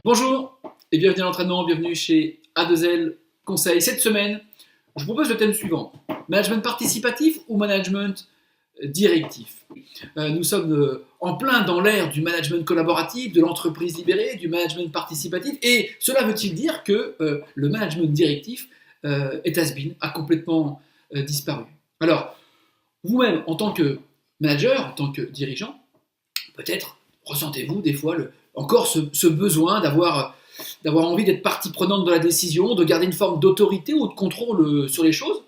Bonjour et bienvenue à l'entraînement, bienvenue chez A2L Conseil. Cette semaine, je vous propose le thème suivant. Management participatif ou management directif? Nous sommes en plein dans l'ère du management collaboratif, de l'entreprise libérée, du management participatif. Et cela veut-il dire que le management directif est has-been, a complètement disparu? Alors, vous-même, en tant que manager, en tant que dirigeant, peut-être ressentez-vous des fois encore ce besoin d'avoir envie d'être partie prenante de la décision, de garder une forme d'autorité ou de contrôle sur les choses.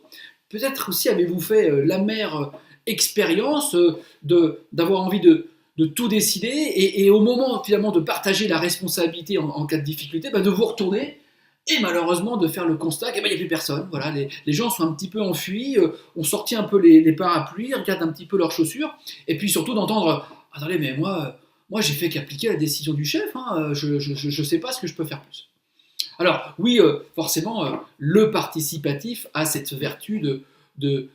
Peut-être aussi avez-vous fait l'amère expérience d'avoir envie de tout décider et au moment finalement de partager la responsabilité en cas de difficulté, de vous retourner et malheureusement de faire le constat qu'il n'y a plus personne. Voilà, les gens sont un petit peu enfuis, ont sorti un peu les parapluies, regardent un petit peu leurs chaussures et puis surtout d'entendre « Attendez, mais moi j'ai fait qu'appliquer la décision du chef, je ne sais pas ce que je peux faire plus. » Alors oui, forcément, le participatif a cette vertu de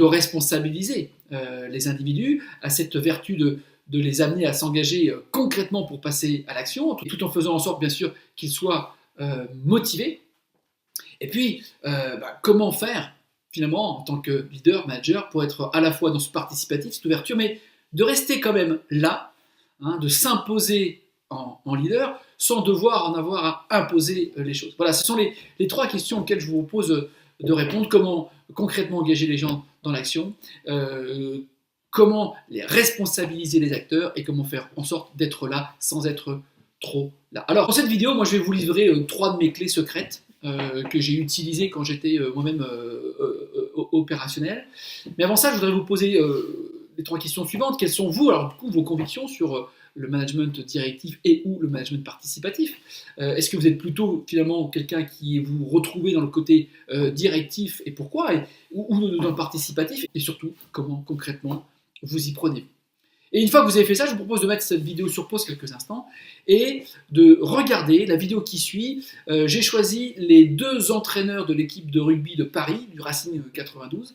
responsabiliser les individus, a cette vertu de les amener à s'engager concrètement pour passer à l'action, tout en faisant en sorte bien sûr qu'ils soient motivés. Et puis, comment faire finalement en tant que leader, manager, pour être à la fois dans ce participatif, cette ouverture, mais de rester quand même là, de s'imposer en leader sans devoir en avoir à imposer les choses. Voilà, ce sont les trois questions auxquelles je vous propose de répondre. Comment concrètement engager les gens dans l'action, comment les responsabiliser les acteurs et comment faire en sorte d'être là sans être trop là. Alors dans cette vidéo, moi je vais vous livrer trois de mes clés secrètes que j'ai utilisées quand j'étais moi-même opérationnel. Mais avant ça, je voudrais vous poser les trois questions suivantes. Quelles sont alors du coup vos convictions sur le management directif et ou le management participatif? Est-ce que vous êtes plutôt finalement quelqu'un qui vous retrouvez dans le côté directif et pourquoi, ou dans le participatif, et surtout comment concrètement vous y prenez? Et une fois que vous avez fait ça, je vous propose de mettre cette vidéo sur pause quelques instants et de regarder la vidéo qui suit. J'ai choisi les deux entraîneurs de l'équipe de rugby de Paris, du Racing 92,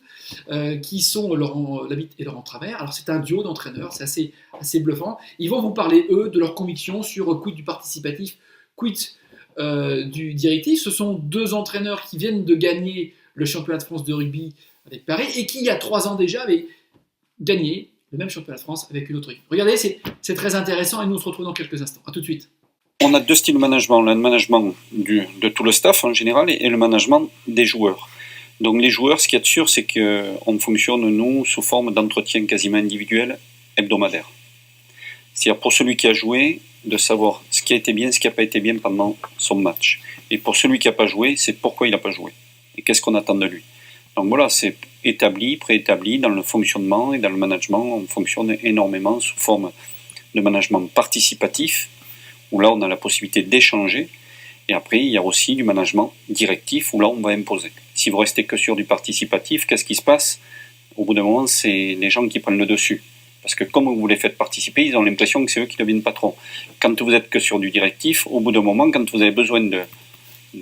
qui sont Laurent Labitte et Laurent Travers. Alors c'est un duo d'entraîneurs, c'est assez bluffant. Ils vont vous parler, eux, de leurs convictions sur quid du participatif, quid du directif. Ce sont deux entraîneurs qui viennent de gagner le championnat de France de rugby avec Paris et qui, il y a 3 ans déjà, avaient gagné le même championnat de France avec une autre équipe. Regardez, c'est très intéressant et nous on se retrouve dans quelques instants. A tout de suite. On a deux styles de management, le management de tout le staff en général et le management des joueurs. Donc les joueurs, ce qu'il y a de sûr, c'est qu'on fonctionne, nous, sous forme d'entretien quasiment individuel hebdomadaire. C'est-à-dire pour celui qui a joué, de savoir ce qui a été bien, ce qui n'a pas été bien pendant son match. Et pour celui qui n'a pas joué, c'est pourquoi il n'a pas joué. Et qu'est-ce qu'on attend de lui. Donc voilà, c'est établi, préétabli dans le fonctionnement et dans le management. On fonctionne énormément sous forme de management participatif, où là on a la possibilité d'échanger. Et après, il y a aussi du management directif, où là on va imposer. Si vous restez que sur du participatif, qu'est-ce qui se passe? Au bout d'un moment, c'est les gens qui prennent le dessus. Parce que comme vous les faites participer, ils ont l'impression que c'est eux qui deviennent patrons. Quand vous êtes que sur du directif, au bout d'un moment, quand vous avez besoin de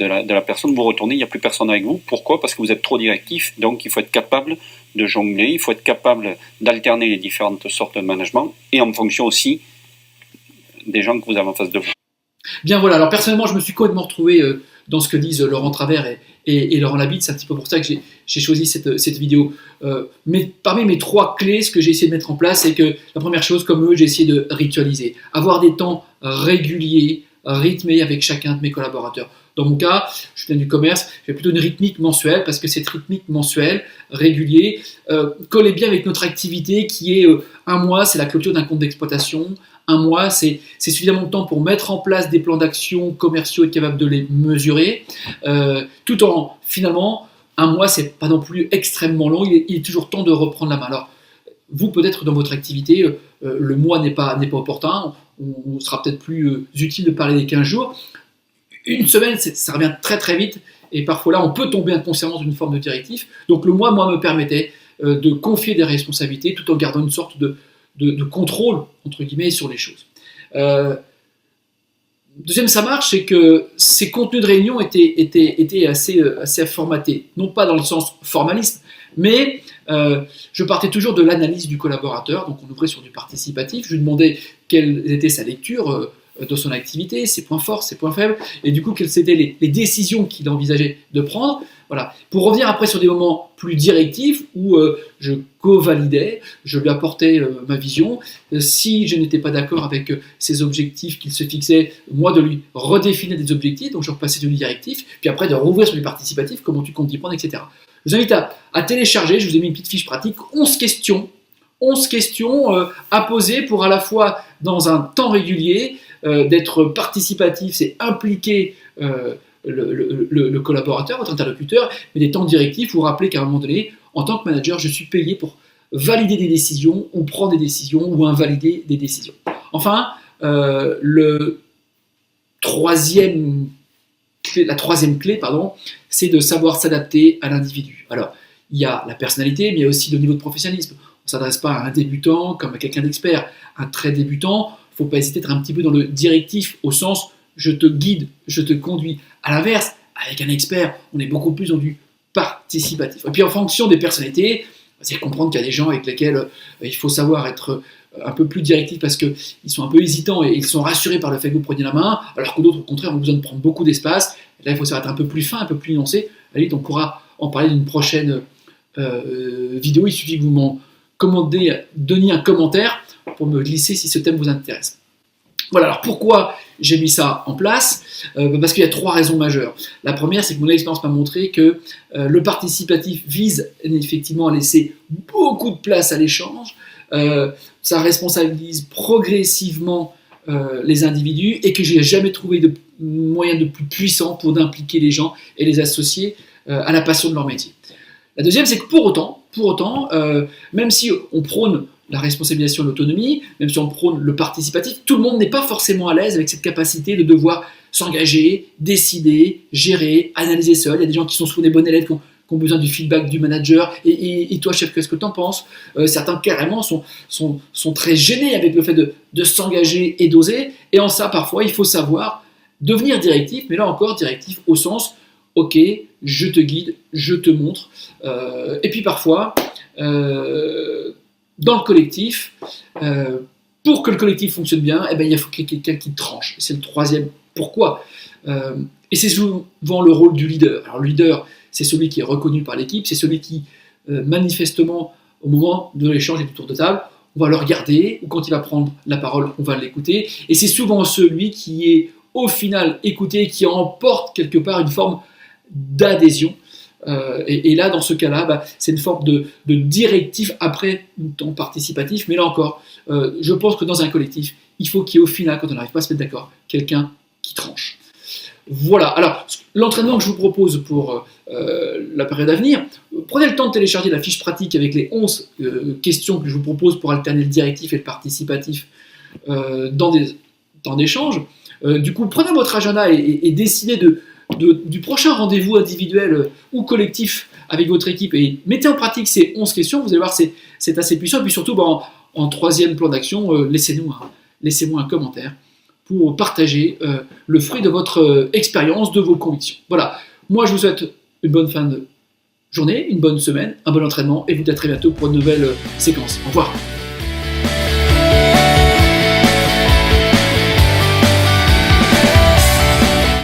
la personne, vous retournez, il n'y a plus personne avec vous. Pourquoi? Parce que vous êtes trop directif, donc il faut être capable de jongler, il faut être capable d'alterner les différentes sortes de management, et en fonction aussi des gens que vous avez en face de vous. Bien voilà, alors personnellement je me suis complètement retrouvé dans ce que disent Laurent Travers et Laurent Labitte, c'est un petit peu pour ça que j'ai choisi cette vidéo. Mais parmi mes trois clés, ce que j'ai essayé de mettre en place, c'est que la première chose, comme eux, j'ai essayé de ritualiser, avoir des temps réguliers, rythmés avec chacun de mes collaborateurs. Dans mon cas, je viens du commerce, j'ai plutôt une rythmique mensuelle parce que cette rythmique mensuelle, régulier, collait bien avec notre activité qui est un mois, c'est la clôture d'un compte d'exploitation. Un mois, c'est suffisamment de temps pour mettre en place des plans d'action commerciaux et être capable de les mesurer, tout en finalement, un mois, c'est pas non plus extrêmement long, il est toujours temps de reprendre la main. Alors, vous peut-être dans votre activité, le mois n'est pas opportun, on sera peut-être plus utile de parler des 15 jours. Une semaine, ça revient très très vite, et parfois là, on peut tomber inconsciemment dans une forme de directif. Donc le mois, moi, me permettait de confier des responsabilités tout en gardant une sorte de contrôle, entre guillemets, sur les choses. Deuxième, ça marche, c'est que ces contenus de réunion étaient assez formatés. Non pas dans le sens formalisme, mais je partais toujours de l'analyse du collaborateur. Donc on ouvrait sur du participatif. Je lui demandais quelle était sa lecture de son activité, ses points forts, ses points faibles, et du coup quelles étaient les décisions qu'il envisageait de prendre. Voilà. Pour revenir après sur des moments plus directifs où je co-validais, je lui apportais ma vision. Si je n'étais pas d'accord avec ses objectifs qu'il se fixait, moi de lui redéfinir des objectifs, donc je repassais sur du directif, puis après de rouvrir sur du participatif, comment tu comptes y prendre, etc. Je vous invite à télécharger, je vous ai mis une petite fiche pratique, 11 questions à poser pour à la fois dans un temps régulier, d'être participatif, c'est impliquer le collaborateur, votre interlocuteur, mais des temps directifs, vous rappelez qu'à un moment donné, en tant que manager, je suis payé pour valider des décisions ou prendre des décisions ou invalider des décisions. Enfin, la troisième clé, c'est de savoir s'adapter à l'individu. Alors, il y a la personnalité, mais il y a aussi le niveau de professionnalisme. On ne s'adresse pas à un débutant comme à quelqu'un d'expert. Un très débutant, il ne faut pas hésiter à être un petit peu dans le directif, au sens je te guide, je te conduis. À l'inverse, avec un expert, on est beaucoup plus dans du participatif. Et puis en fonction des personnalités, c'est comprendre qu'il y a des gens avec lesquels il faut savoir être un peu plus directif parce qu'ils sont un peu hésitants et ils sont rassurés par le fait que vous preniez la main, alors que d'autres, au contraire, ont besoin de prendre beaucoup d'espace. Là, il faut savoir être un peu plus fin, un peu plus nuancé. Allez, on pourra en parler d'une prochaine vidéo. Il suffit que vous m'en donniez un commentaire pour me glisser si ce thème vous intéresse. Voilà, alors pourquoi j'ai mis ça en place? Parce qu'il y a 3 raisons majeures. La première, c'est que mon expérience m'a montré que le participatif vise effectivement à laisser beaucoup de place à l'échange, ça responsabilise progressivement les individus et que j'ai jamais trouvé de moyen de plus puissant pour d'impliquer les gens et les associer à la passion de leur métier. La deuxième, c'est que pour autant, même si on prône la responsabilisation et l'autonomie, même si on prône le participatif, tout le monde n'est pas forcément à l'aise avec cette capacité de devoir s'engager, décider, gérer, analyser seul. Il y a des gens qui sont souvent des bons élèves qui ont besoin du feedback du manager. Et toi, chef, qu'est-ce que tu en penses? Certains, carrément, sont très gênés avec le fait de s'engager et d'oser. Et en ça, parfois, il faut savoir devenir directif, mais là encore, directif au sens ok, je te guide, je te montre. Et puis parfois, dans le collectif, pour que le collectif fonctionne bien, il faut qu'il y ait quelqu'un qui tranche. C'est le troisième. Pourquoi? Et c'est souvent le rôle du leader. Alors le leader, c'est celui qui est reconnu par l'équipe, c'est celui qui, manifestement, au moment de l'échange et du tour de table, on va le regarder, ou quand il va prendre la parole, on va l'écouter. Et c'est souvent celui qui est, au final, écouté, qui emporte quelque part une forme d'adhésion. Et là, dans ce cas-là, c'est une forme de directif après un temps participatif. Mais là encore, je pense que dans un collectif, il faut qu'il y ait au final, quand on n'arrive pas à se mettre d'accord, quelqu'un qui tranche. Voilà. Alors, l'entraînement que je vous propose pour la période à venir, prenez le temps de télécharger la fiche pratique avec les 11 questions que je vous propose pour alterner le directif et le participatif dans des temps d'échange. Du coup, prenez votre agenda et décidez du prochain rendez-vous individuel ou collectif avec votre équipe et mettez en pratique ces 11 questions. Vous allez voir, c'est assez puissant. Et puis surtout, en troisième plan d'action, laissez-moi un commentaire pour partager le fruit de votre expérience, de vos convictions. Voilà, moi je vous souhaite une bonne fin de journée, une bonne semaine, un bon entraînement et vous dis à très bientôt pour une nouvelle séquence. Au revoir.